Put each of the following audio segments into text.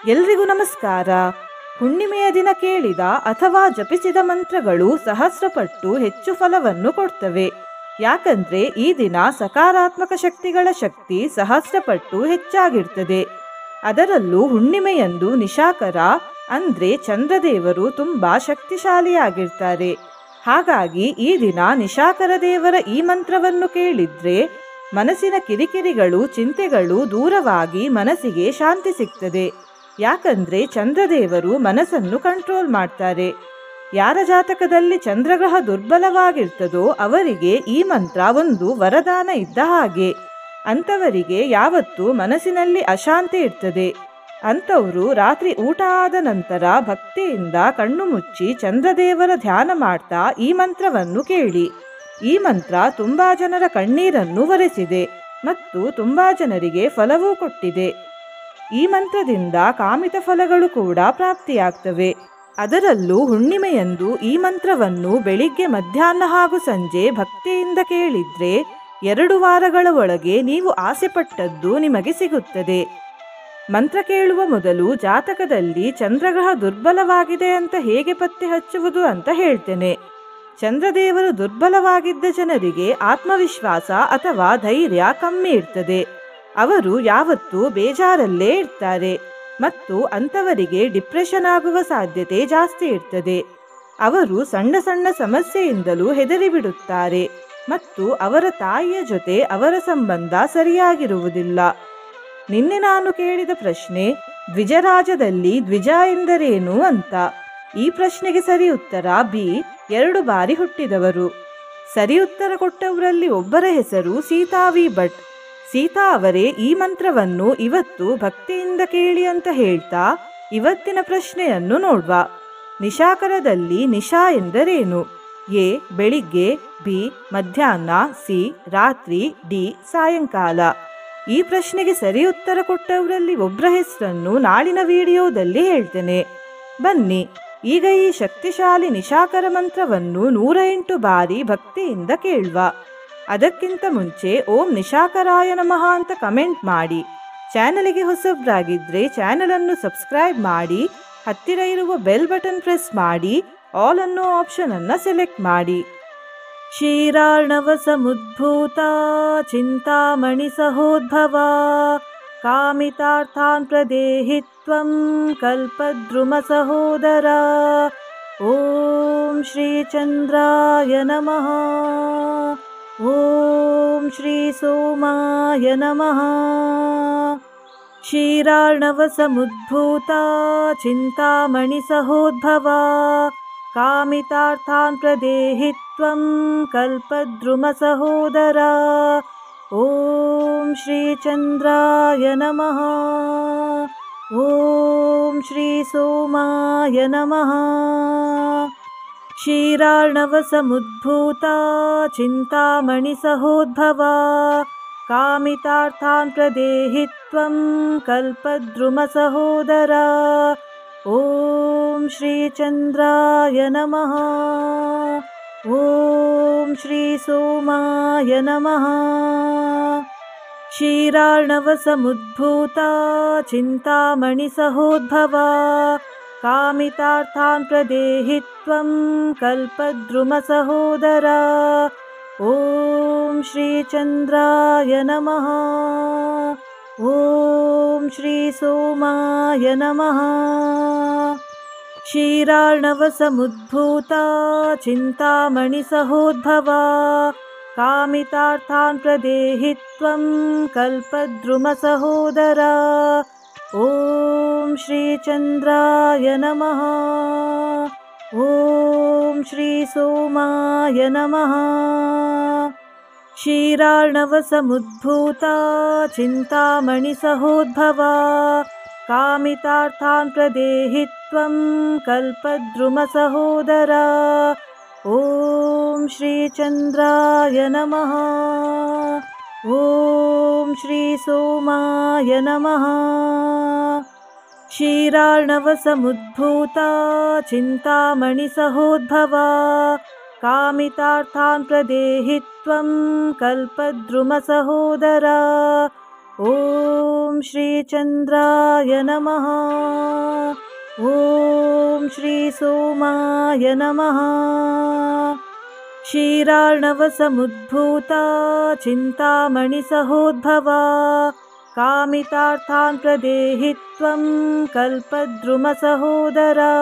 ಎಲ್ರಿಗೂ ನಮಸ್ಕಾರ. ಹುಣ್ಣಿಮೆಯ ದಿನ ಕೇಳಿದ ಅಥವಾ ಜಪಿಸಿದ ಮಂತ್ರಗಳು ಸಹಸ್ರಪಟ್ಟು ಹೆಚ್ಚು ಫಲವನ್ನು ಕೊಡ್ತವೆ. ಯಾಕಂದ್ರೆ ಈ ದಿನ ಸಕಾರಾತ್ಮಕ ಶಕ್ತಿಗಳ ಶಕ್ತಿ ಸಹಸ್ರಪಟ್ಟು ಹೆಚ್ಚಾಗಿರ್ತದೆ. ಅದರಲ್ಲೂ ಹುಣ್ಣಿಮೆಯಂದು ನಿಶಾಕರ ಅಂದ್ರೆ ಚಂದ್ರದೇವರು ತುಂಬಾ ಶಕ್ತಿಶಾಲಿಯಾಗಿರ್ತಾರೆ. ಹಾಗಾಗಿ ಈ ದಿನ ನಿಶಾಕರ ದೇವರ ಈ ಮಂತ್ರವನ್ನು ಕೇಳಿದ್ರೆ ಮನಸ್ಸಿನ ಕಿರಿಕಿರಿಗಳು ಚಿಂತೆಗಳು ದೂರವಾಗಿ ಮನಸ್ಸಿಗೆ ಶಾಂತಿ ಸಿಗ್ತದೆ. ಯಾಕಂದ್ರೆ ಚಂದ್ರದೇವರು ಮನಸ್ಸನ್ನು ಕಂಟ್ರೋಲ್ ಮಾಡ್ತಾರೆ. ಯಾರ ಜಾತಕದಲ್ಲಿ ಚಂದ್ರಗ್ರಹ ದುರ್ಬಲವಾಗಿರ್ತದೋ ಅವರಿಗೆ ಈ ಮಂತ್ರ ಒಂದು ವರದಾನ ಇದ್ದ ಹಾಗೆ. ಅಂಥವರಿಗೆ ಯಾವತ್ತೂ ಮನಸ್ಸಿನಲ್ಲಿ ಅಶಾಂತಿ ಇರ್ತದೆ. ಅಂಥವರು ರಾತ್ರಿ ಊಟ ಆದ ನಂತರ ಭಕ್ತಿಯಿಂದ ಕಣ್ಣು ಮುಚ್ಚಿ ಚಂದ್ರದೇವರ ಧ್ಯಾನ ಮಾಡ್ತಾ ಈ ಮಂತ್ರವನ್ನು ಕೇಳಿ. ಈ ಮಂತ್ರ ತುಂಬಾ ಜನರ ಕಣ್ಣೀರನ್ನು ಒರೆಸಿದೆ ಮತ್ತು ತುಂಬಾ ಜನರಿಗೆ ಫಲವೂ ಕೊಟ್ಟಿದೆ. ಈ ಮಂತ್ರದಿಂದ ಕಾಮಿತ ಫಲಗಳು ಕೂಡ ಪ್ರಾಪ್ತಿಯಾಗ್ತವೆ. ಅದರಲ್ಲೂ ಹುಣ್ಣಿಮೆಯಂದು ಈ ಮಂತ್ರವನ್ನು ಬೆಳಿಗ್ಗೆ ಮಧ್ಯಾಹ್ನ ಹಾಗೂ ಸಂಜೆ ಭಕ್ತಿಯಿಂದ ಕೇಳಿದ್ರೆ 2 ವಾರಗಳ ಒಳಗೆ ನೀವು ಆಸೆಪಟ್ಟದ್ದು ನಿಮಗೆ ಸಿಗುತ್ತದೆ. ಮಂತ್ರ ಕೇಳುವ ಮೊದಲು ಜಾತಕದಲ್ಲಿ ಚಂದ್ರಗ್ರಹ ದುರ್ಬಲವಾಗಿದೆ ಅಂತ ಹೇಗೆ ಪತ್ತೆ ಹಚ್ಚುವುದು ಅಂತ ಹೇಳ್ತೇನೆ. ಚಂದ್ರದೇವರು ದುರ್ಬಲವಾಗಿದ್ದ ಜನರಿಗೆ ಆತ್ಮವಿಶ್ವಾಸ ಅಥವಾ ಧೈರ್ಯ ಕಮ್ಮಿ ಇರ್ತದೆ. ಅವರು ಯಾವತ್ತೂ ಬೇಜಾರಲ್ಲೇ ಇರ್ತಾರೆ ಮತ್ತು ಅಂಥವರಿಗೆ ಡಿಪ್ರೆಷನ್ ಆಗುವ ಸಾಧ್ಯತೆ ಜಾಸ್ತಿ ಇರ್ತದೆ. ಅವರು ಸಣ್ಣ ಸಣ್ಣ ಸಮಸ್ಯೆಯಿಂದಲೂ ಹೆದರಿಬಿಡುತ್ತಾರೆ ಮತ್ತು ಅವರ ತಾಯಿಯ ಜೊತೆ ಅವರ ಸಂಬಂಧ ಸರಿಯಾಗಿರುವುದಿಲ್ಲ. ನಿನ್ನೆ ನಾನು ಕೇಳಿದ ಪ್ರಶ್ನೆ, ದ್ವಿಜರಾಜದಲ್ಲಿ ದ್ವಿಜ ಎಂದರೇನು ಅಂತ. ಈ ಪ್ರಶ್ನೆಗೆ ಸರಿ ಉತ್ತರ ಬಿ, 2 ಬಾರಿ ಹುಟ್ಟಿದವರು. ಸರಿ ಉತ್ತರ ಕೊಟ್ಟವರಲ್ಲಿ ಒಬ್ಬರ ಹೆಸರು ಸೀತಾವಿ ಭಟ್. ಸೀತಾ ಅವರೇ ಈ ಮಂತ್ರವನ್ನು ಇವತ್ತು ಭಕ್ತಿಯಿಂದ ಕೇಳಿ ಅಂತ ಹೇಳ್ತಾ ಇವತ್ತಿನ ಪ್ರಶ್ನೆಯನ್ನು ನೋಡುವ. ನಿಶಾಕರದಲ್ಲಿ ನಿಶಾ ಎಂದರೇನು? ಎ, ಬೆಳಿಗ್ಗೆ, ಬಿ, ಮಧ್ಯಾಹ್ನ, ಸಿ, ರಾತ್ರಿ, ಡಿ, ಸಾಯಂಕಾಲ. ಈ ಪ್ರಶ್ನೆಗೆ ಸರಿ ಉತ್ತರ ಕೊಟ್ಟವರಲ್ಲಿ ಒಬ್ಬರ ಹೆಸರನ್ನು ನಾಳಿನ ವಿಡಿಯೋದಲ್ಲಿ ಹೇಳ್ತೇನೆ. ಬನ್ನಿ ಈಗ ಈ ಶಕ್ತಿಶಾಲಿ ನಿಶಾಕರ ಮಂತ್ರವನ್ನು 108 ಬಾರಿ ಭಕ್ತಿಯಿಂದ ಕೇಳುವ. ಅದಕ್ಕಿಂತ ಮುಂಚೆ ಓಂ ನಿಶಾಕರಾಯ ನಮಃ ಅಂತ ಕಮೆಂಟ್ ಮಾಡಿ. ಚಾನಲಿಗೆ ಹೊಸಬ್ರಾಗಿದ್ರೆ ಚಾನಲನ್ನು ಸಬ್ಸ್ಕ್ರೈಬ್ ಮಾಡಿ, ಹತ್ತಿರ ಇರುವ ಬೆಲ್ ಬಟನ್ ಪ್ರೆಸ್ ಮಾಡಿ, ಆಲ್ ಅನ್ನೋ ಆಪ್ಷನ್ ಅನ್ನು ಸೆಲೆಕ್ಟ್ ಮಾಡಿ. ಕ್ಷೀರಾರ್ಣವ ಸಮುದ್ಭೂತ ಚಿಂತಾಮಣಿ ಸಹೋದ್ಭವ ಕಾಮಿತಾರ್ಥಾನ್ ಪ್ರದೇಹಿತ್ವಂ ಕಲ್ಪದ್ರುಮ ಸಹೋದರ. ಓಂ ಶ್ರೀ ಚಂದ್ರಾಯ ನಮಃ. ಓಂ ಶ್ರೀ ಸೋಮಾಯ ನಮಃ. ಕ್ಷೀರಾರ್ಣವ ಸಮುದ್ಭೂತ ಚಿಂತಾಮಣಿ ಸಹೋದ್ಭವ ಕಾಮಿತಾರ್ಥಾನ್ ಪ್ರದೇಹಿತ್ವಂ ಕಲ್ಪದ್ರುಮ ಸಹೋದರ. ಓಂ ಶ್ರೀ ಚಂದ್ರಾಯ ನಮಃ. ಓಂ ಶ್ರೀ ಸೋಮಾಯ ನಮಃ. ಕ್ಷೀರಾರ್ಣವ ಸಮುದ್ಭೂತ ಚಿಂತಾಮಣಿ ಸಹೋದ್ಭವ ಕಾಮಿತಾರ್ಥಾನ್ ಪ್ರದೇಹಿತ್ವಂ ಕಲ್ಪದ್ರುಮ ಸಹೋದರ. ಓಂ ಶ್ರೀ ಚಂದ್ರಾಯ ನಮಃ. ಓಂ ಶ್ರೀ ಸೋಮಾಯ ನಮಃ. ಕ್ಷೀರಾರ್ಣವ ಸಮುದ್ಭೂತ ಚಿಂತಾಮಣಿ ಸಹೋದ್ಭವ ಕಾಮಿತಾರ್ಥಾನ್ ಪ್ರದೇಹಿತ್ವಂ ಕಲ್ಪದ್ರುಮ ಸಹೋದರ. ಓಂ ಶ್ರೀ ಚಂದ್ರಾಯ ನಮಃ. ಓಂ ಶ್ರೀ ಸೋಮಾಯ ನಮಃ. ಕ್ಷೀರಾರ್ಣವ ಸಮುದ್ಭೂತ ಚಿಂತಾಮಣಿ ಸಹೋದ್ಭವ ಕಾಮಿತಾರ್ಥಾನ್ ಪ್ರದೇಹಿತ್ವಂ ಕಲ್ಪದ್ರುಮ ಸಹೋದರ. ಓಂ ಶ್ರೀ ಚಂದ್ರಾಯ ನಮಃ. ಓಂ ಶ್ರೀ ಸೋಮಾಯ ನಮಃ. ಕ್ಷೀರಾರ್ಣವ ಸಮುದ್ಭೂತ ಚಿಂತಾಮಣಿ ಸಹೋದ್ಭವ ಕಾಮಿತಾರ್ಥಾನ್ ಪ್ರದೇಹಿತ್ವಂ ಕಲ್ಪದ್ರುಮ ಸಹೋದರ. ಓಂ ಶ್ರೀ ಚಂದ್ರಾಯ ನಮಃ. ಓಂ ಶ್ರೀ ಸೋಮಾಯ ನಮಃ. ಕ್ಷೀರಾರ್ಣವ ಸಮುದ್ಭೂತ ಚಿಂತಾಮಣಿ ಸಹೋದ್ಭವ ಕಾಮಿತಾರ್ಥಾನ್ ಪ್ರದೇಹಿತ್ವಂ ಕಲ್ಪದ್ರುಮ ಸಹೋದರ. ॐ श्रीचन्द्राय नमः। ॐ श्रीसोमाय नमः। क्षीरार्णवसमुद्भूता चिन्तामणिसहोद्भवा कामितार्थान् प्रदेहि त्वं कल्पद्रुमसहोदरा।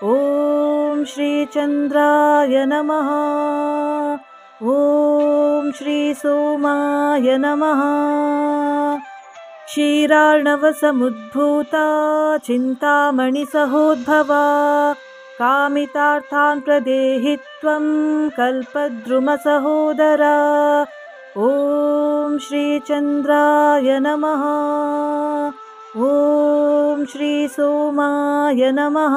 ॐ श्रीचन्द्राय नमः। ॐ श्रीसोमाय नमः। क्षीरार्णवसमुद्भूता चिन्तामणिसहोद्भवा कामितार्थान् प्रदेहि त्वं कल्पद्रुमसहोदरा। ॐ श्रीचन्द्राय नमः। ॐ श्रीसोमाय नमः।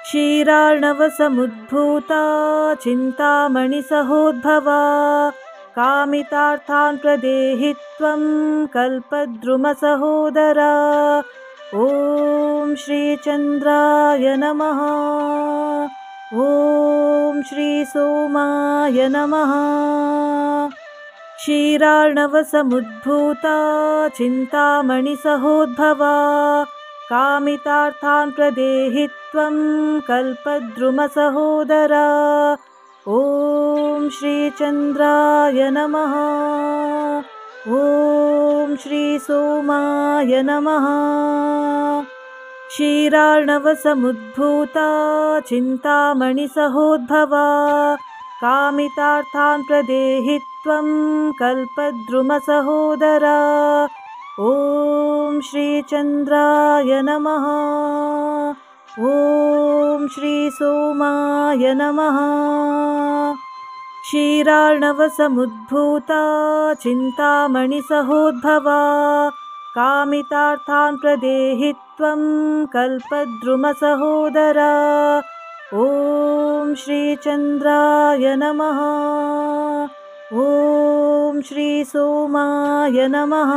क्षीरार्णवसमुद्भूता चिन्तामणिसहोद्भवा कामितार्थान् प्रदेहि त्वं कल्पद्रुमसहोदरा। ॐ श्रीचन्द्राय नमः। ॐ श्रीसोमाय नमः। क्षीरार्णवसमुद्भूता चिन्तामणिसहोद्भवा कामितार्थान् प्रदेहि त्वं कल्पद्रुमसहोदरा। ॐ श्रीचन्द्राय नमः। ॐ श्रीसोमाय नमः। क्षीरार्णवसमुद्भूता चिन्तामणिसहोद्भवा कामितार्थान् प्रदेहि त्वं कल्पद्रुमसहोदरा। ॐ श्रीचन्द्राय नमः। ॐ श्रीसोमाय नमः। क्षीरार्णवसमुद्भूता चिन्तामणिसहोद्भवा कामितार्थान् प्रदेहि त्वं कल्पद्रुमसहोदरा। ॐ श्रीचन्द्राय नमः। ॐ श्रीसोमाय नमः।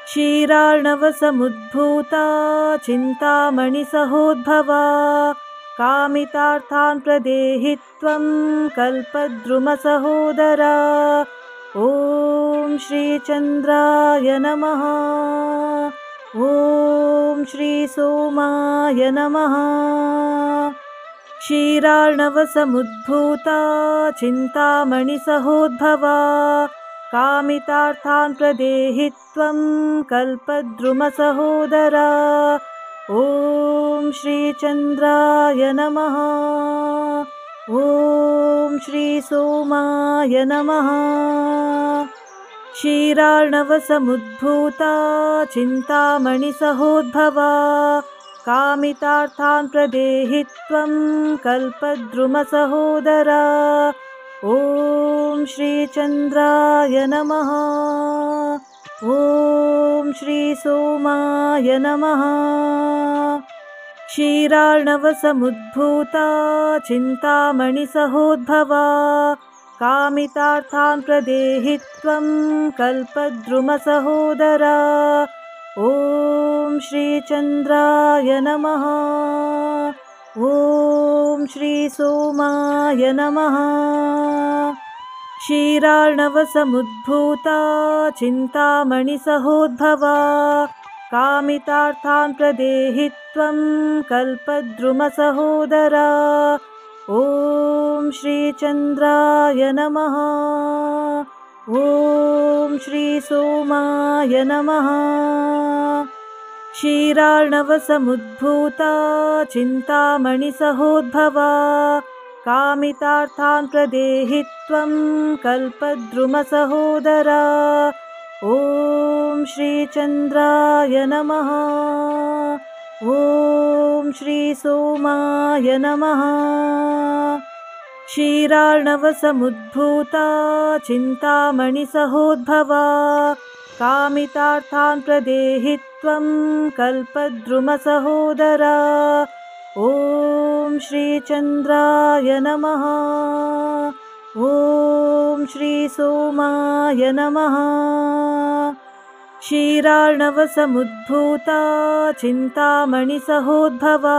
क्षीरार्णवसमुद्भूता चिन्तामणिसहोद्भवा कामितार्थान् प्रदेहि त्वं कल्पद्रुमसहोदरा। ॐ श्रीचन्द्राय नमः। ॐ श्रीसोमाय नमः। क्षीरार्णवसमुद्भूता चिन्तामणिसहोद्भवा कामितार्थान् प्रदेहि त्वं कल्पद्रुमसहोदरा। ॐ श्रीचन्द्राय नमः। ॐ श्रीसोमाय नमः। क्षीरार्णवसमुद्भूता चिन्तामणिसहोद्भवा कामितार्थान् प्रदेहि त्वं कल्पद्रुमसहोदरा। ॐ श्रीचन्द्राय नमः। ॐ श्रीसोमाय नमः। क्षीरार्णवसमुद्भूता चिन्तामणिसहोद्भवा कामितार्थान् प्रदेहि त्वं कल्पद्रुमसहोदरा। ॐ श्रीचन्द्राय नमः। ॐ श्रीसोमाय नमः। क्षीरार्णवसमुद्भूता चिन्तामणिसहोद्भवा कामितार्थान् प्रदेहि त्वं कल्पद्रुमसहोदरा। ॐ श्रीचन्द्राय नमः। ॐ श्रीसोमाय नमः। क्षीरार्णवसमुद्भूता चिन्तामणिसहोद्भवा कामितार्थान् प्रदेहि त्वं कल्पद्रुमसहोदरा। ॐ श्रीचन्द्राय नमः। ॐ श्रीसोमाय नमः। क्षीरार्णवसमुद्भूता चिन्तामणिसहोद्भवा कामितार्थान् प्रदेहि त्वं कल्पद्रुमसहोदरा। ॐ श्रीचन्द्राय नमः। ॐ श्रीसोमाय नमः। क्षीरार्णवसमुद्भूता चिन्तामणिसहोद्भवा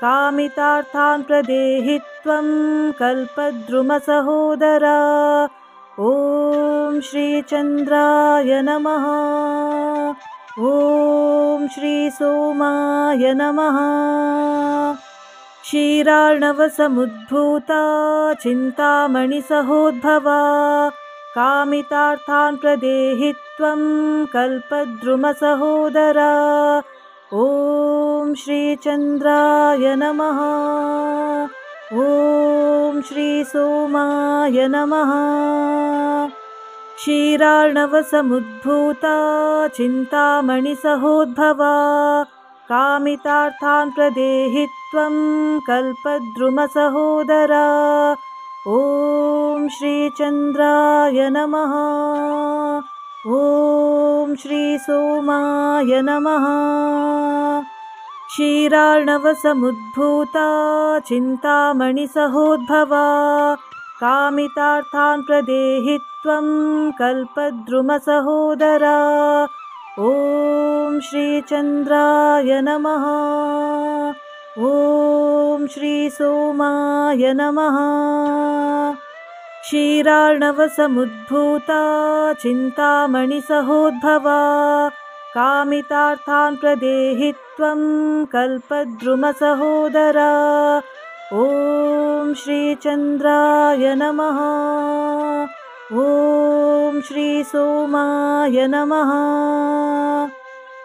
कामितार्थान् प्रदेहि त्वं कल्पद्रुमसहोदरा। ॐ श्रीचन्द्राय नमः। ॐ श्रीसोमाय नमः। क्षीरार्णवसमुद्भूता चिन्तामणिसहोद्भवा कामितार्थान् प्रदेहि त्वं कल्पद्रुमसहोदरा। ॐ श्रीचन्द्राय नमः। ॐ श्रीसोमाय नमः। क्षीरार्णवसमुद्भूता चिन्तामणिसहोद्भवा कामितार्थान् प्रदेहि त्वं कल्पद्रुमसहोदरा। ॐ श्रीचन्द्राय नमः। ॐ श्रीसोमाय नमः। क्षीरार्णवसमुद्भूता चिन्तामणिसहोद्भवा कामितार्थान् प्रदेहि त्वं कल्पद्रुमसहोदरा। ॐ श्रीचन्द्राय नमः। ॐ श्रीसोमाय नमः। क्षीरार्णवसमुद्भूता चिन्तामणिसहोद्भवा कामितार्थान् प्रदेहि त्वं कल्पद्रुमसहोदरा। ॐ श्रीचन्द्राय नमः। ॐ श्रीसोमाय नमः।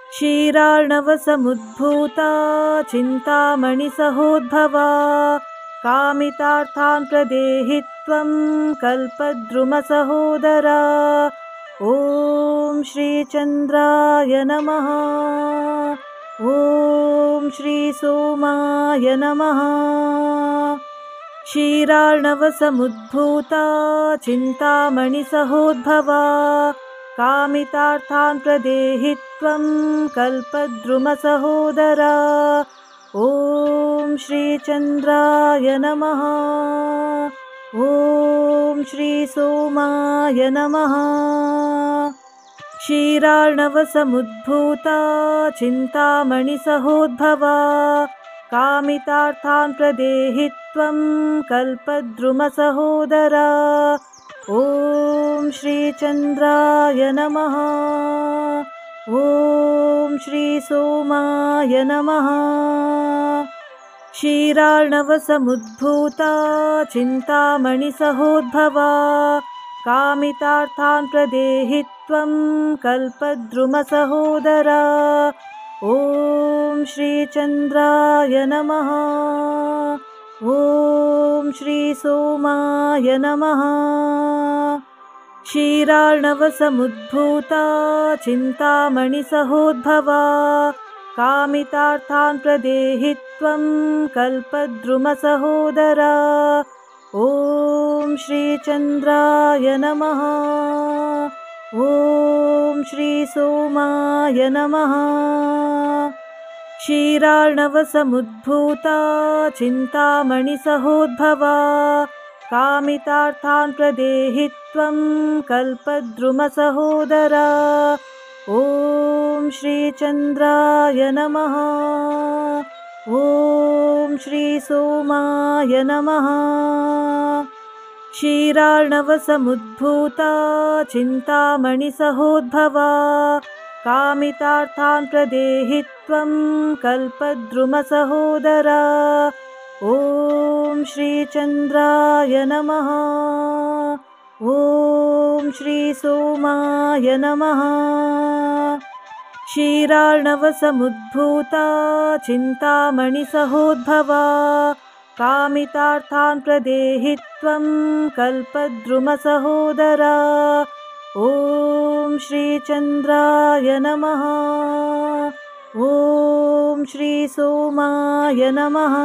क्षीरार्णवसमुद्भूता चिन्तामणिसहोद्भवा कामितार्थान् प्रदेहि त्वं कल्पद्रुमसहोदरा। ॐ श्रीचन्द्राय नमः। ॐ श्रीसोमाय नमः। क्षीरार्णवसमुद्भूता चिन्तामणिसहोद्भवा कामितार्थान् प्रदेहि त्वं कल्पद्रुमसहोदरा। ॐ श्रीचन्द्राय नमः। ॐ श्रीसोमाय नमः। क्षीरार्णवसमुद्भूता चिन्तामणिसहोद्भवा कामितार्थान् प्रदेहि त्वं कल्पद्रुमसहोदरा। ॐ श्रीचन्द्राय नमः। ॐ श्रीसोमाय नमः। क्षीरार्णवसमुद्भूता चिन्तामणिसहोद्भवा कामितार्थान् प्रदेहि त्वं कल्पद्रुमसहोदरा। ॐ श्रीचन्द्राय नमः। ॐ श्रीसोमाय नमः। क्षीरार्णवसमुद्भूता चिन्तामणिसहोद्भवा कामितार्थान् प्रदेहि त्वं कल्पद्रुमसहोदरा। ॐ श्रीचन्द्राय नमः। ॐ श्रीसोमाय नमः। क्षीरार्णवसमुद्भूता चिन्तामणिसहोद्भवा कामितार्थान् प्रदेहि त्वं कल्पद्रुमसहोदरा। ॐ श्रीचन्द्राय नमः। ॐ श्रीसोमाय नमः। क्षीरार्णवसमुद्भूता चिन्तामणिसहोद्भवा कामितार्थान् प्रदेहि त्वं कल्पद्रुमसहोदरा। ॐ श्रीचन्द्राय नमः। ॐ श्रीसोमाय नमः। क्षीरार्णवसमुद्भूता चिन्तामणिसहोद्भवा कामितार्थान् प्रदेहि त्वं कल्पद्रुमसहोदरा। ॐ श्रीचन्द्राय नमः। ॐ श्रीसोमाय नमः।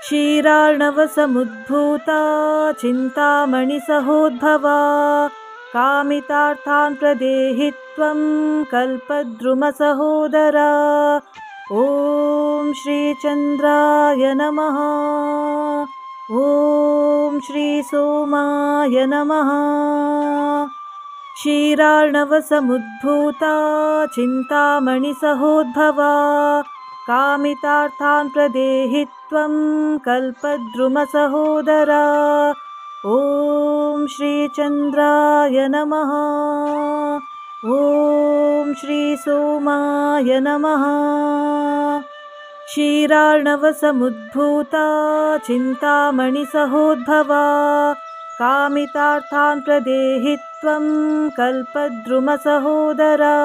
क्षीरार्णवसमुद्भूता चिन्तामणिसहोद्भवा कामितार्थान् प्रदेहि त्वं कल्पद्रुमसहोदरा। ॐ श्रीचन्द्राय नमः। ॐ श्रीसोमाय नमः। क्षीरार्णवसमुद्भूता चिन्तामणिसहोद्भवा कामितार्थान् प्रदेहि त्वं कल्पद्रुमसहोदरा। ॐ श्रीचन्द्राय नमः। ॐ श्रीसोमाय नमः। क्षीरार्णवसमुद्भूता चिन्तामणिसहोद्भवा कामितार्थान् प्रदेहि त्वं कल्पद्रुमसहोदरा।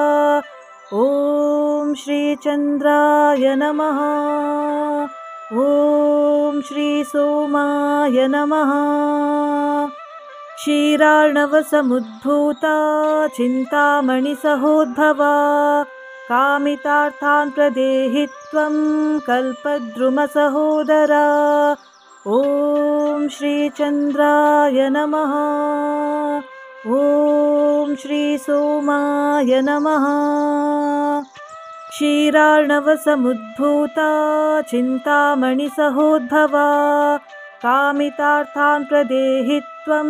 ॐ श्रीचन्द्राय नमः। ॐ श्रीसोमाय नमः। क्षीरार्णवसमुद्भूता चिन्तामणिसहोद्भवा कामितार्थान् प्रदेहि त्वं कल्पद्रुमसहोदरा। ॐ श्रीचन्द्राय नमः। ॐ श्रीसोमाय नमः। क्षीरार्णवसमुद्भूता चिन्तामणिसहोद्भवा कामितार्थान् प्रदेहि त्वं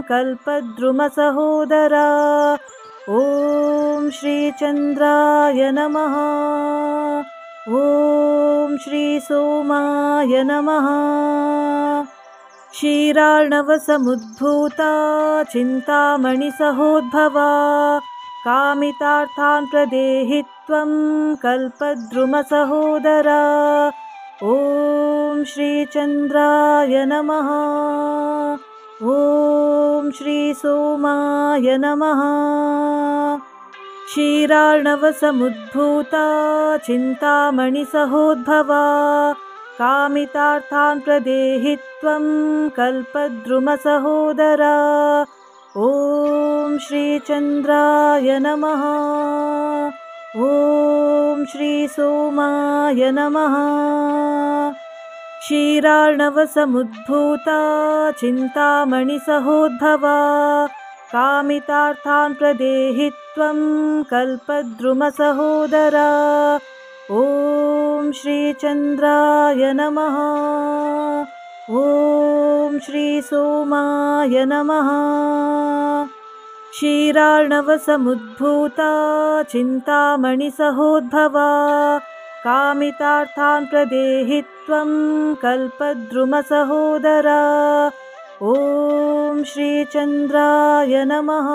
कल्पद्रुमसहोदरा। ॐ श्रीचन्द्राय नमः। ॐ श्रीसोमाय नमः। क्षीरार्णवसमुद्भूता चिन्तामणिसहोद्भवा कामितार्थान् प्रदेहि त्वं कल्पद्रुमसहोदरा। ॐ श्रीचन्द्राय नमः। ॐ श्रीसोमाय नमः। क्षीरार्णवसमुद्भूता चिन्तामणिसहोद्भवा कामितार्थान् प्रदेहि त्वं कल्पद्रुमसहोदरा। ॐ श्रीचन्द्राय नमः। ॐ श्रीसोमाय नमः। क्षीरार्णवसमुद्भूता चिन्तामणिसहोद्भवा कामितार्थान् प्रदेहि त्वं कल्पद्रुमसहोदरा। ॐ श्रीचन्द्राय नमः। ॐ श्रीसोमाय नमः। क्षीरार्णवसमुद्भूता चिन्तामणिसहोद्भवा कामितार्थान् प्रदेहि त्वं कल्पद्रुमसहोदरा। ॐ श्रीचन्द्राय नमः।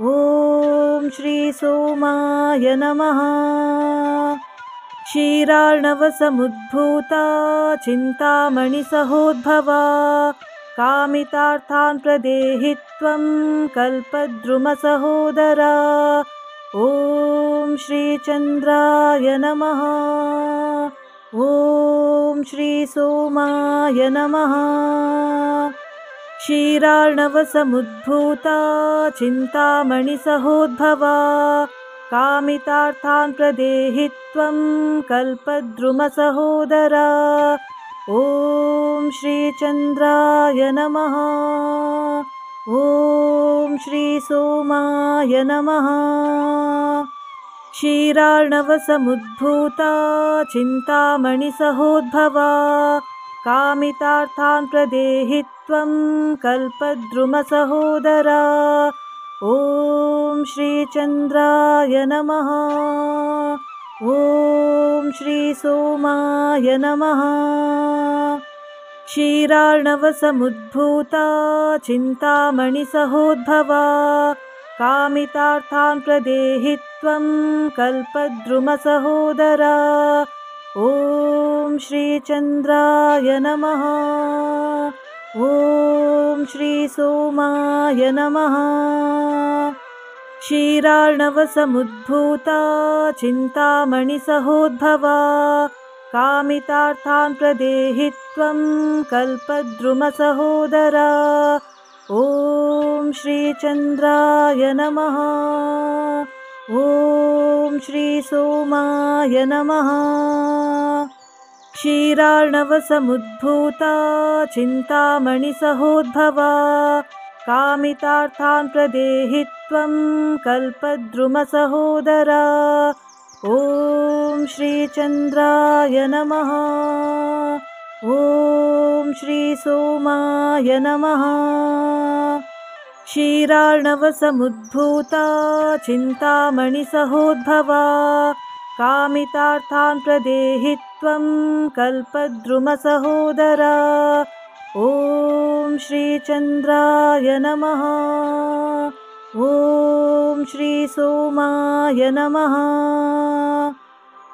ॐ श्रीसोमाय नमः। क्षीरार्णवसमुद्भूता चिन्तामणिसहोद्भवा कामितार्थान् प्रदेहि त्वं कल्पद्रुमसहोदरा। ॐ श्रीचन्द्राय नमः। ॐ श्रीसोमाय नमः। क्षीरार्णवसमुद्भूता चिन्तामणिसहोद्भवा कामितार्थान् प्रदेहि त्वं कल्पद्रुमसहोदरा। ॐ श्रीचन्द्राय नमः। ॐ श्रीसोमाय नमः। क्षीरार्णवसमुद्भूता चिन्तामणिसहोद्भवा कामितार्थान् प्रदेहि त्वं कल्पद्रुमसहोदरा। ॐ श्रीचन्द्राय नमः। ॐ श्रीसोमाय नमः। क्षीरार्णवसमुद्भूता चिन्तामणिसहोद्भवा कामितार्थान् प्रदेहि त्वं कल्पद्रुमसहोदरा। ॐ श्रीचन्द्राय नमः। ॐ श्रीसोमाय नमः। क्षीरार्णवसमुद्भूता चिन्तामणिसहोद्भवा कामितार्थान् प्रदेहि त्वं कल्पद्रुमसहोदरा। ॐ श्रीचन्द्राय नमः। ॐ श्रीसोमाय नमः। क्षीरार्णवसमुद्भूता चिन्तामणिसहोद्भवा कामितार्थान् प्रदेहि त्वं कल्पद्रुमसहोदरा। ॐ श्रीचन्द्राय नमः। ॐ श्रीसोमाय नमः। क्षीरार्णवसमुद्भूता चिन्तामणिसहोद्भवा कामितार्थान् प्रदेहि त्वं कल्पद्रुमसहोदरा। ॐ श्रीचन्द्राय नमः। ॐ श्रीसोमाय नमः।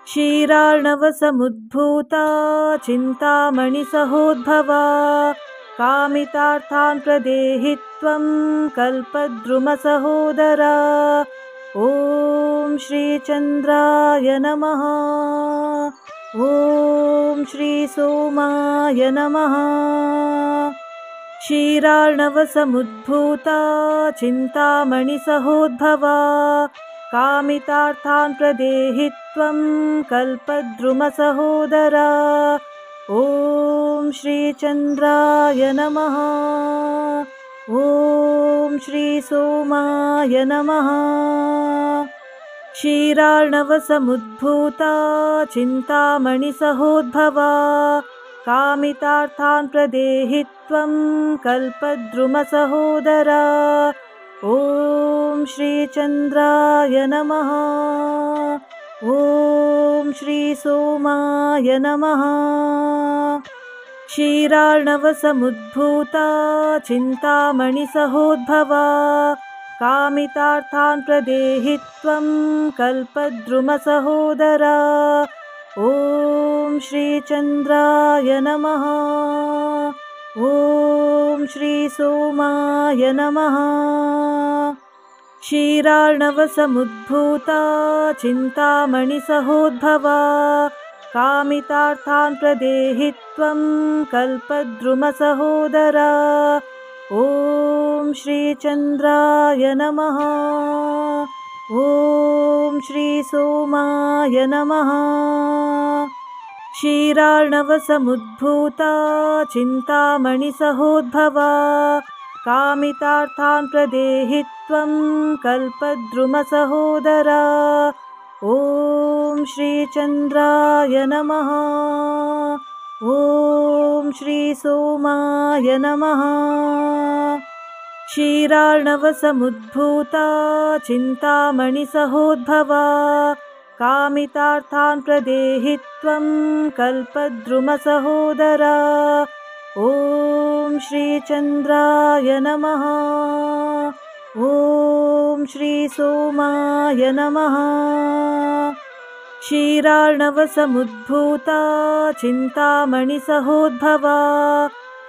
क्षीरार्णवसमुद्भूता चिन्तामणिसहोद्भवा कामितार्थान् प्रदेहि त्वं कल्पद्रुमसहोदरा। ॐ श्रीचन्द्राय नमः। ॐ श्रीसोमाय नमः। क्षीरार्णवसमुद्भूता चिन्तामणिसहोद्भवा कामितार्थान् प्रदेहि त्वं कल्पद्रुमसहोदरा। ॐ श्रीचन्द्राय नमः। ॐ श्रीसोमाय नमः। क्षीरार्णवसमुद्भूता चिन्तामणिसहोद्भवा कामितार्थान् प्रदेहि त्वं कल्पद्रुमसहोदरा। ॐ श्रीचन्द्राय नमः। ॐ श्रीसोमाय नमः। क्षीरार्णवसमुद्भूता चिन्तामणिसहोद्भवा कामितार्थान् प्रदेहि त्वं कल्पद्रुमसहोदरा। ॐ श्रीचन्द्राय नमः। ॐ श्रीसोमाय नमः। क्षीरार्णवसमुद्भूता चिन्तामणिसहोद्भवा कामितार्थान् प्रदेहि त्वं कल्पद्रुमसहोदरा। ॐ श्रीचन्द्राय नमः। ॐ श्रीसोमाय नमः। क्षीरार्णवसमुद्भूता चिन्तामणिसहोद्भवा कामितार्थान् प्रदेहि त्वं कल्पद्रुमसहोदरा। ॐ श्रीचन्द्राय नमः। ॐ श्रीसोमाय नमः। क्षीरार्णवसमुद्भूता चिन्तामणिसहोद्भवा कामितार्थान् प्रदेहि त्वं कल्पद्रुमसहोदरा। ॐ श्रीचन्द्राय नमः। ॐ श्रीसोमाय नमः। क्षीरार्णवसमुद्भूता चिन्तामणिसहोद्भवा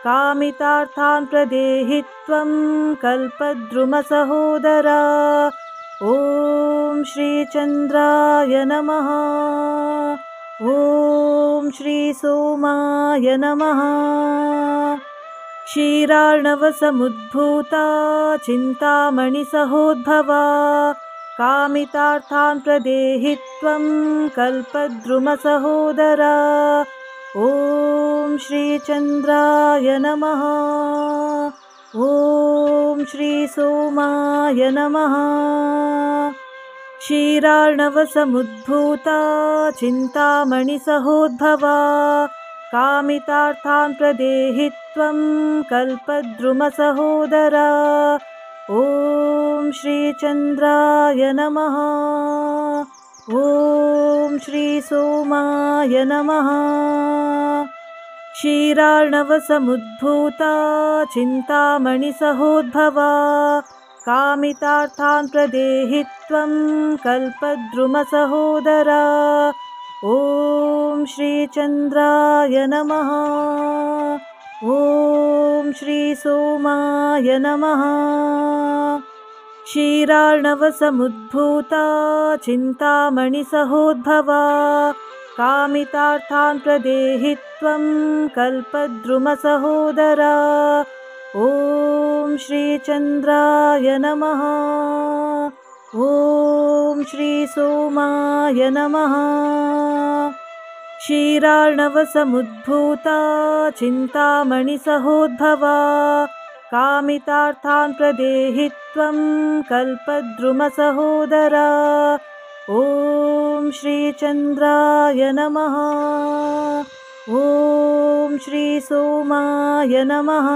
कामितार्थान् प्रदेहि त्वं कल्पद्रुमसहोदरा। ॐ श्रीचन्द्राय नमः। ॐ श्रीसोमाय नमः। क्षीरार्णवसमुद्भूता चिन्तामणिसहोद्भवा कामितार्थान् प्रदेहि त्वं कल्पद्रुमसहोदरा। ॐ श्रीचन्द्राय नमः। ॐ श्रीसोमाय नमः। क्षीरार्णवसमुद्भूता चिन्तामणिसहोद्भवा कामितार्थान् प्रदेहि त्वं कल्पद्रुमसहोदरा। ॐ श्रीचन्द्राय नमः। ॐ श्रीसोमाय नमः। क्षीरार्णवसमुद्भूता चिन्तामणिसहोद्भवा कामितार्थान् प्रदेहि त्वं कल्पद्रुमसहोदरा। ॐ श्रीचन्द्राय नमः। ॐ श्रीसोमाय नमः। क्षीरार्णवसमुद्भूता चिन्तामणिसहोद्भवा कामितार्थान् प्रदेहि त्वं कल्पद्रुमसहोदरा। ॐ श्रीचन्द्राय नमः। ॐ श्रीसोमाय नमः। क्षीरार्णवसमुद्भूता चिन्तामणिसहोद्भवा कामितार्थान् प्रदेहि त्वं कल्पद्रुमसहोदरा। ॐ श्रीचन्द्राय नमः। ॐ श्रीसोमाय नमः।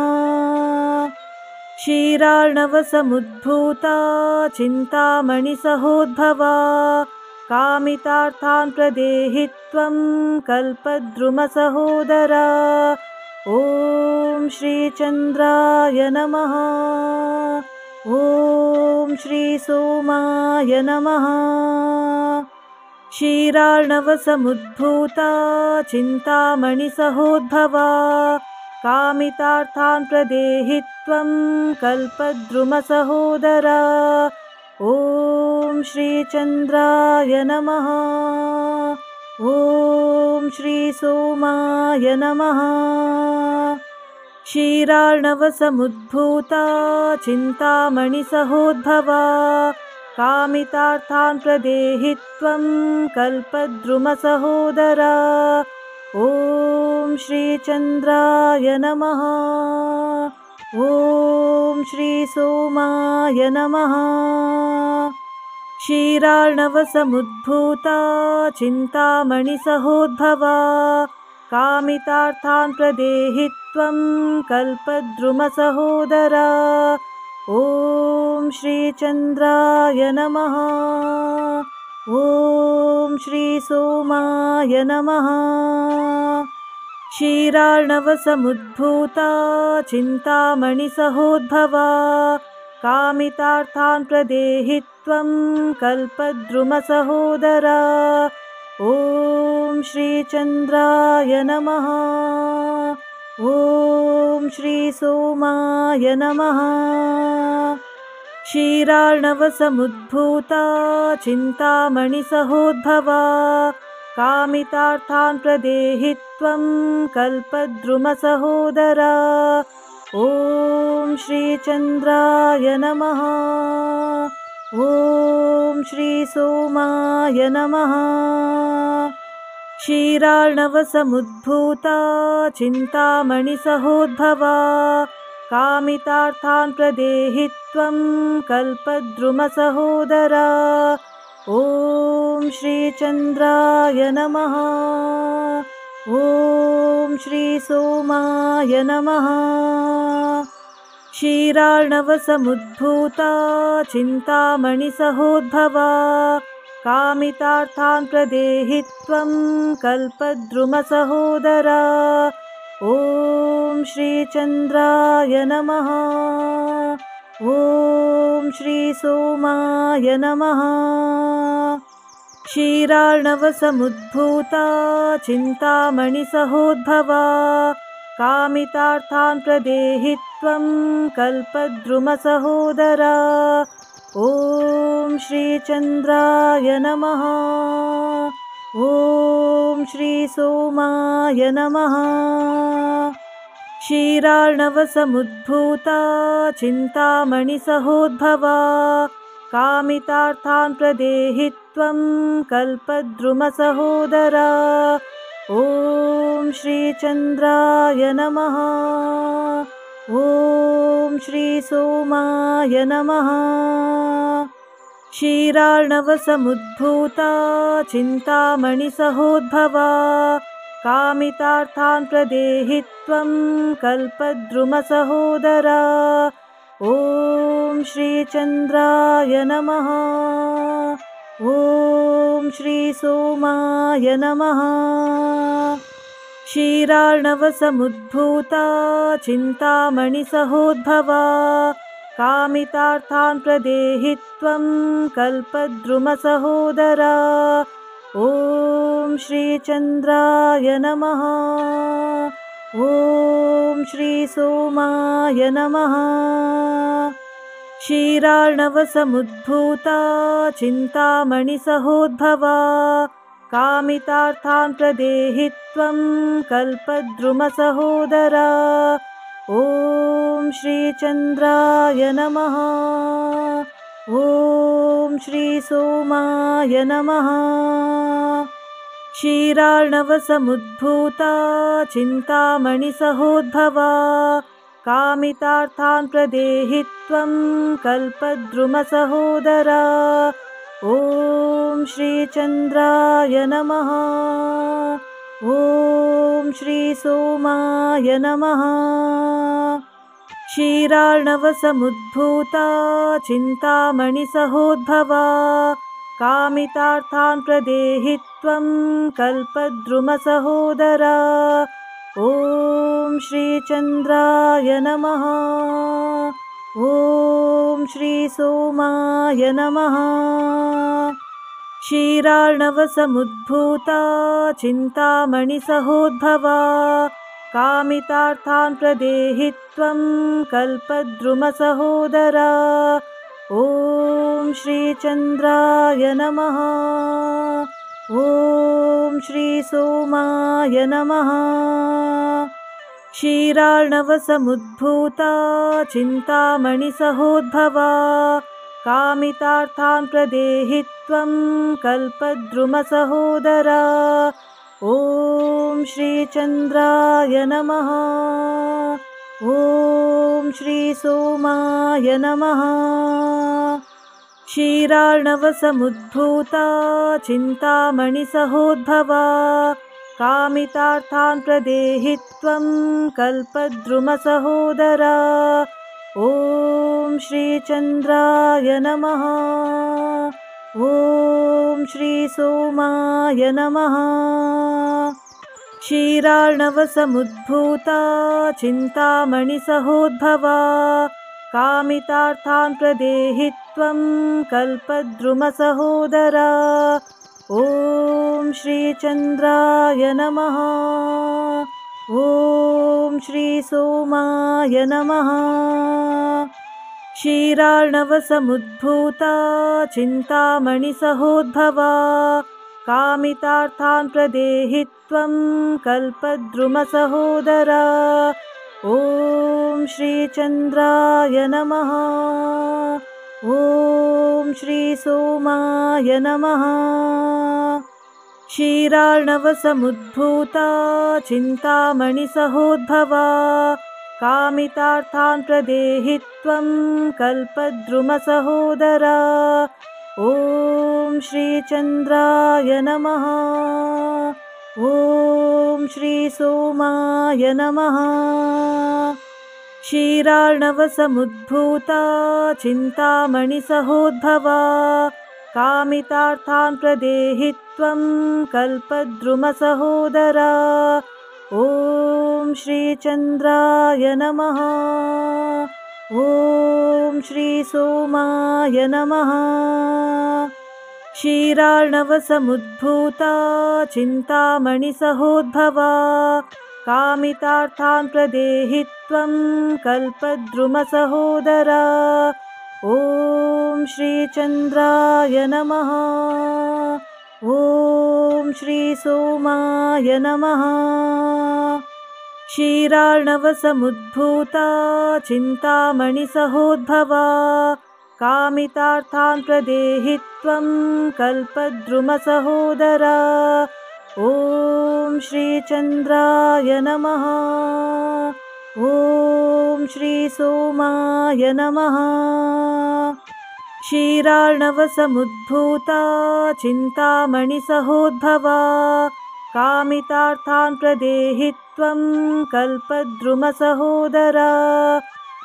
क्षीरार्णवसमुद्भूता चिन्तामणिसहोद्भवा कामितार्थान् प्रदेहि त्वं कल्पद्रुमसहोदरा। ॐ श्रीचन्द्राय नमः। ॐ श्रीसोमाय नमः। क्षीरार्णवसमुद्भूता चिन्तामणिसहोद्भवा कामितार्थान् प्रदेहि त्वं कल्पद्रुमसहोदरा। ॐ श्रीचन्द्राय नमः। ॐ श्रीसोमाय नमः। क्षीरार्णवसमुद्भूता चिन्तामणिसहोद्भवा कामितार्थान् प्रदेहि त्वं कल्पद्रुमसहोदरा। ॐ श्रीचन्द्राय नमः। ॐ श्रीसोमाय नमः। क्षीरार्णवसमुद्भूता चिन्तामणिसहोद्भवा कामितार्थान् प्रदेहि त्वं कल्पद्रुमसहोदरा। ॐ श्रीचन्द्राय नमः। ॐ श्रीसोमाय नमः। क्षीरार्णवसमुद्भूता चिन्तामणिसहोद्भवा कामितार्थान् प्रदेहि त्वं कल्पद्रुमसहोदरा। ॐ श्रीचन्द्राय नमः। ॐ श्रीसोमाय नमः। क्षीरार्णवसमुद्भूता चिन्तामणिसहोद्भवा कामितार्थान् प्रदेहि त्वं कल्पद्रुमसहोदरा। ॐ श्रीचन्द्राय नमः। ॐ श्रीसोमाय नमः। क्षीरार्णवसमुद्भूता चिन्तामणिसहोद्भवा कामितार्थान् प्रदेहि त्वं कल्पद्रुमसहोदरा। ॐ श्रीचन्द्राय नमः। ॐ श्रीसोमाय नमः। क्षीरार्णवसमुद्भूता चिन्तामणिसहोद्भवा कामितार्थान् प्रदेहि त्वं कल्पद्रुमसहोदरा। ॐ श्रीचन्द्राय नमः। ॐ श्रीसोमाय नमः। क्षीरार्णवसमुद्भूता चिन्तामणिसहोद्भवा कामितार्थान् प्रदेहि त्वं कल्पद्रुमसहोदरा। ॐ श्रीचन्द्राय नमः। ॐ श्रीसोमाय नमः। क्षीरार्णवसमुद्भूता चिन्तामणिसहोद्भवा कामितार्थान् प्रदेहि त्वं कल्पद्रुमसहोदरा। ॐ श्रीचन्द्राय नमः। ॐ श्रीसोमाय नमः। क्षीरार्णवसमुद्भूता चिन्तामणिसहोद्भवा कामितार्थान् प्रदेहि त्वं कल्पद्रुमसहोदरा। ॐ श्रीचन्द्राय नमः। ॐ श्रीसोमाय नमः। क्षीरार्णवसमुद्भूता चिन्तामणिसहोद्भवा कामितार्थान् प्रदेहि त्वं कल्पद्रुमसहोदरा। ॐ श्रीचन्द्राय नमः। ॐ श्रीसोमाय नमः। क्षीरार्णवसमुद्भूता चिन्तामणिसहोद्भवा कामितार्थान् प्रदेहि त्वं कल्पद्रुमसहोदरा। ॐ श्रीचन्द्राय नमः। ॐ श्रीसोमाय नमः। क्षीरार्णवसमुद्भूता चिन्तामणिसहोद्भवा कामितार्थान् प्रदेहि त्वं कल्पद्रुमसहोदरा। ॐ श्रीचन्द्राय नमः। ॐ श्रीसोमाय नमः। क्षीरार्णवसमुद्भूता चिन्तामणिसहोद्भवा कामितार्थान् प्रदेहि त्वं कल्पद्रुमसहोदरा। ॐ श्रीचन्द्राय नमः। ॐ श्रीसोमाय नमः। क्षीरार्णवसमुद्भूता चिन्तामणिसहोद्भवा कामितार्थान् प्रदेहि त्वं कल्पद्रुमसहोदरा। ॐ श्रीचन्द्राय नमः। ॐ श्रीसोमाय नमः। क्षीरार्णवसमुद्भूता चिन्तामणिसहोद्भवा कामितार्थान् प्रदेहि त्वं कल्पद्रुमसहोदरा। ॐ श्रीचन्द्राय नमः। ॐ श्रीसोमाय नमः। क्षीरार्णवसमुद्भूता चिन्तामणिसहोद्भवा कामितार्थान् प्रदेहि त्वं कल्पद्रुमसहोदरा। ॐ श्रीचन्द्राय नमः। ॐ श्रीसोमाय नमः। क्षीरार्णवसमुद्भूता चिन्तामणिसहोद्भवा कामितार्थान् प्रदेहि त्वं कल्पद्रुमसहोदरा। ॐ श्रीचन्द्राय नमः। ॐ श्रीसोमाय नमः। क्षीरार्णवसमुद्भूता चिन्तामणिसहोद्भवा कामितार्थान् प्रदेहि त्वं कल्पद्रुमसहोदरा। ॐ श्रीचन्द्राय नमः। ॐ श्रीसोमाय नमः। क्षीरार्णवसमुद्भूता चिन्तामणिसहोद्भवा कामितार्थान् प्रदेहि त्वं कल्पद्रुमसहोदरा। ॐ श्रीचन्द्राय नमः। ॐ श्रीसोमाय नमः। क्षीरार्णवसमुद्भूता चिन्तामणिसहोद्भवा कामितार्थान् प्रदेहि त्वं कल्पद्रुमसहोदरा। ॐ श्रीचन्द्राय नमः। ॐ श्रीसोमाय नमः। क्षीरार्णवसमुद्भूता चिन्तामणिसहोद्भवा कामितार्थान् प्रदेहि त्वं कल्पद्रुमसहोदरा। ॐ श्रीचन्द्राय नमः। ॐ श्रीसोमाय नमः। क्षीरार्णवसमुद्भूता चिन्तामणिसहोद्भवा कामितार्थान् प्रदेहि त्वं कल्पद्रुमसहोदरा। ॐ श्रीचन्द्राय नमः। ॐ श्रीसोमाय नमः। क्षीरार्णवसमुद्भूता चिन्तामणिसहोद्भवा कामितार्थान् प्रदेहि त्वं कल्पद्रुमसहोदरा।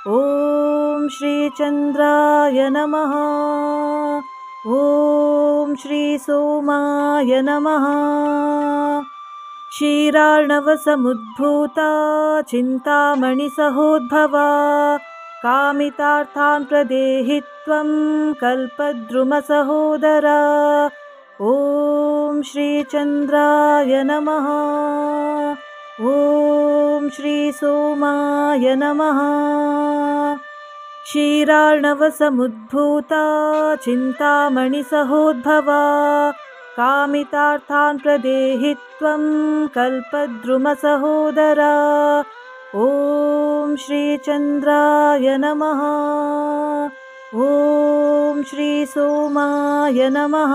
ॐ श्रीचन्द्राय नमः। ॐ श्रीसोमाय नमः। क्षीरार्णवसमुद्भूता चिन्तामणिसहोद्भवा कामितार्थान् प्रदेहि त्वं कल्पद्रुमसहोदरा। ॐ श्रीचन्द्राय नमः। ॐ श्रीसोमाय नमः। क्षीरार्णवसमुद्भूता चिन्तामणिसहोद्भवा कामितार्थान् प्रदेहि त्वं कल्पद्रुमसहोदरा। ॐ श्रीचन्द्राय नमः। ॐ श्रीसोमाय नमः।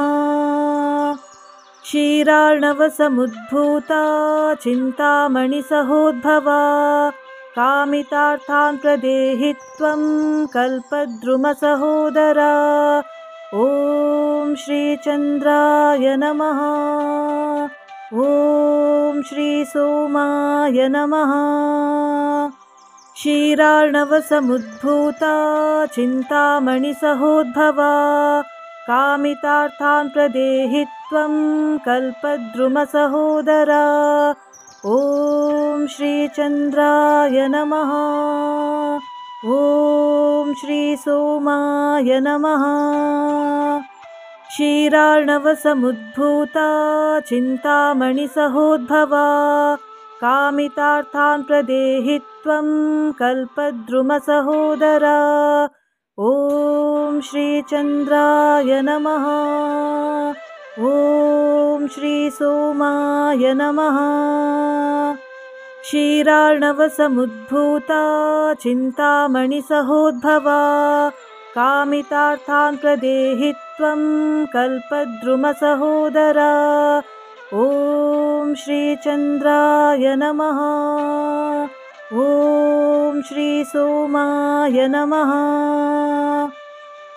क्षीरार्णवसमुद्भूता चिन्तामणिसहोद्भवा कामितार्थान् प्रदेहि त्वं कल्पद्रुमसहोदरा। ॐ श्रीचन्द्राय नमः। ॐ श्रीसोमाय नमः। क्षीरार्णवसमुद्भूता चिन्तामणिसहोद्भवा कामितार्थान् प्रदेहि त्वं कल्पद्रुमसहोदरा। ॐ श्रीचन्द्राय नमः। ॐ श्रीसोमाय नमः। क्षीरार्णवसमुद्भूता चिन्तामणिसहोद्भवा कामितार्थान् प्रदेहि त्वं कल्पद्रुमसहोदरा। ॐ श्रीचन्द्राय नमः। ॐ श्रीसोमाय नमः। क्षीरार्णवसमुद्भूता चिन्तामणिसहोद्भवा कामितार्थान् प्रदेहि त्वं कल्पद्रुमसहोदरा। ॐ श्रीचन्द्राय नमः। ॐ श्रीसोमाय नमः।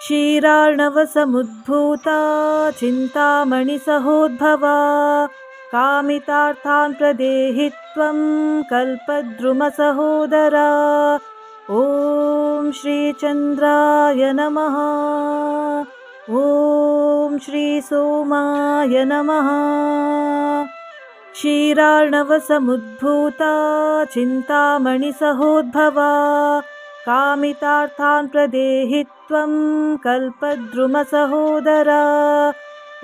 क्षीरार्णवसमुद्भूता चिन्तामणिसहोद्भवा कामितार्थान् प्रदेहि त्वं कल्पद्रुमसहोदरा। ॐ श्रीचन्द्राय नमः। ॐ श्रीसोमाय नमः। क्षीरार्णवसमुद्भूता चिन्तामणिसहोद्भवा कामितार्थान् प्रदेहि त्वं कल्पद्रुमसहोदरा।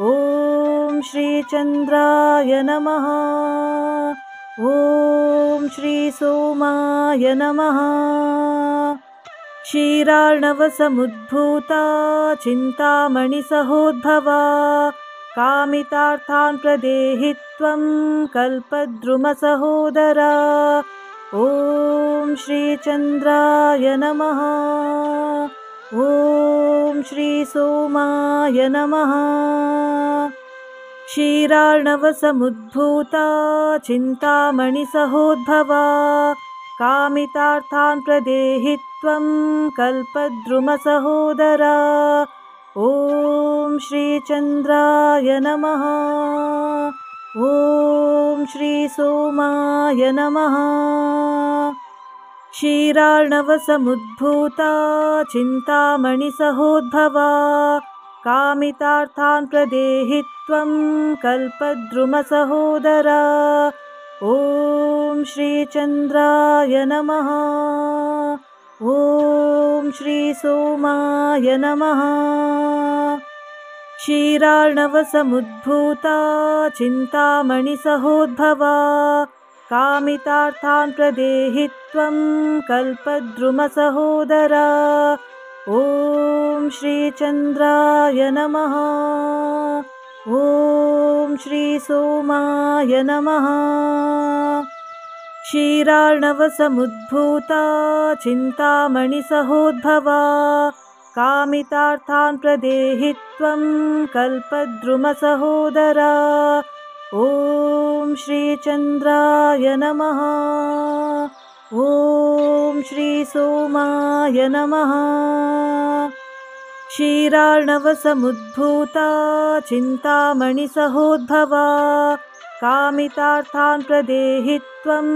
ॐ श्रीचन्द्राय नमः। ॐ श्रीसोमाय नमः। क्षीरार्णवसमुद्भूता चिन्तामणिसहोद्भवा कामितार्थान् प्रदेहि त्वं कल्पद्रुमसहोदरा। ॐ श्रीचन्द्राय नमः। ॐ श्रीसोमाय नमः। क्षीरार्णवसमुद्भूता चिन्तामणिसहोद्भवा कामितार्थान् प्रदेहि त्वं कल्पद्रुमसहोदरा। ॐ श्रीचन्द्राय नमः। ॐ श्रीसोमाय नमः। क्षीरार्णवसमुद्भूता चिन्तामणिसहोद्भवा कामितार्थान् प्रदेहि त्वं कल्पद्रुमसहोदरा। ॐ श्रीचन्द्राय नमः। ॐ श्रीसोमाय नमः। क्षीरार्णवसमुद्भूता चिन्तामणिसहोद्भवा कामितार्थान् प्रदेहि त्वं कल्पद्रुमसहोदरा। ॐ श्रीचन्द्राय नमः। ॐ श्रीसोमाय नमः। क्षीरार्णवसमुद्भूता चिन्तामणिसहोद्भवा कामितार्थान् प्रदेहि त्वं कल्पद्रुमसहोदरा। ॐ श्रीचन्द्राय नमः। ॐ श्रीसोमाय नमः। क्षीरार्णवसमुद्भूता चिन्तामणिसहोद्भवा कामितार्थान् प्रदेहि त्वं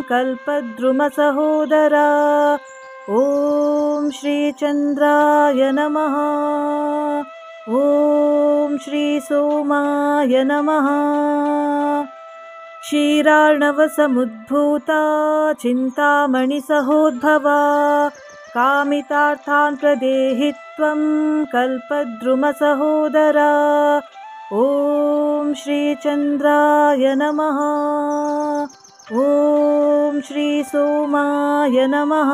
कल्पद्रुमसहोदरा। ॐ श्रीचन्द्राय नमः। ॐ श्रीसोमाय नमः। क्षीरार्णवसमुद्भूता चिन्तामणिसहोद्भवा कामितार्थान् प्रदेहि त्वं कल्पद्रुमसहोदरा। ॐ श्रीचन्द्राय नमः। ॐ श्रीसोमाय नमः।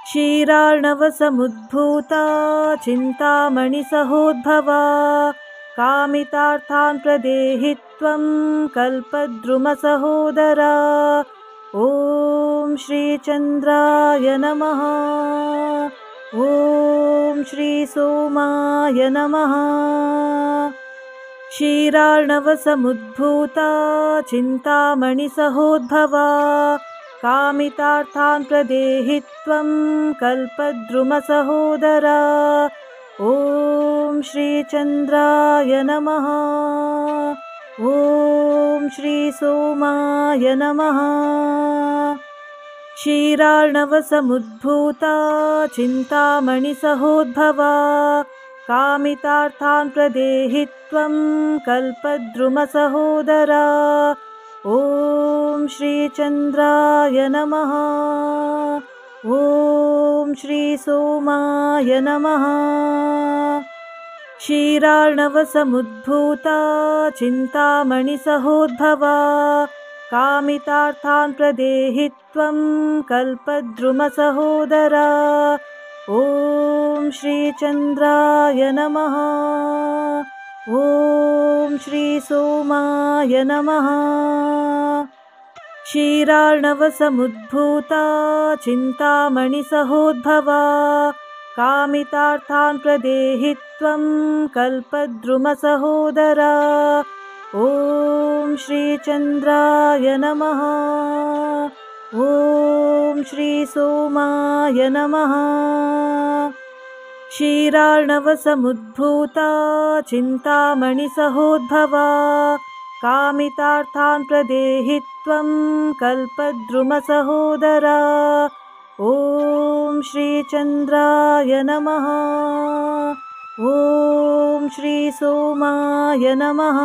क्षीरार्णवसमुद्भूता चिन्तामणिसहोद्भवा कामितार्थान् प्रदेहि त्वं कल्पद्रुमसहोदरा। ॐ श्रीचन्द्राय नमः। ॐ श्रीसोमाय नमः। क्षीरार्णवसमुद्भूता चिन्तामणिसहोद्भवा कामितार्थान् प्रदेहि त्वं कल्पद्रुमसहोदरा। ॐ श्रीचन्द्राय नमः। ॐ श्रीसोमाय नमः। क्षीरार्णवसमुद्भूता चिन्तामणिसहोद्भवा कामितार्थान् प्रदेहि त्वं कल्पद्रुमसहोदरा। ॐ श्रीचन्द्राय नमः। ॐ श्रीसोमाय नमः। क्षीरार्णवसमुद्भूता चिन्तामणिसहोद्भवा कामितार्थान् प्रदेहि त्वं कल्पद्रुमसहोदरा। ॐ श्रीचन्द्राय नमः। ॐ श्रीसोमाय नमः। क्षीरार्णवसमुद्भूता चिन्तामणिसहोद्भवा कामितार्थान् प्रदेहि त्वं कल्पद्रुमसहोदरा। ॐ श्रीचन्द्राय नमः। ॐ श्रीसोमाय नमः। क्षीरार्णवसमुद्भूता चिन्तामणिसहोद्भवा कामितार्थान् प्रदेहि त्वं कल्पद्रुमसहोदरा। ॐ श्रीचन्द्राय नमः। ॐ श्रीसोमाय नमः।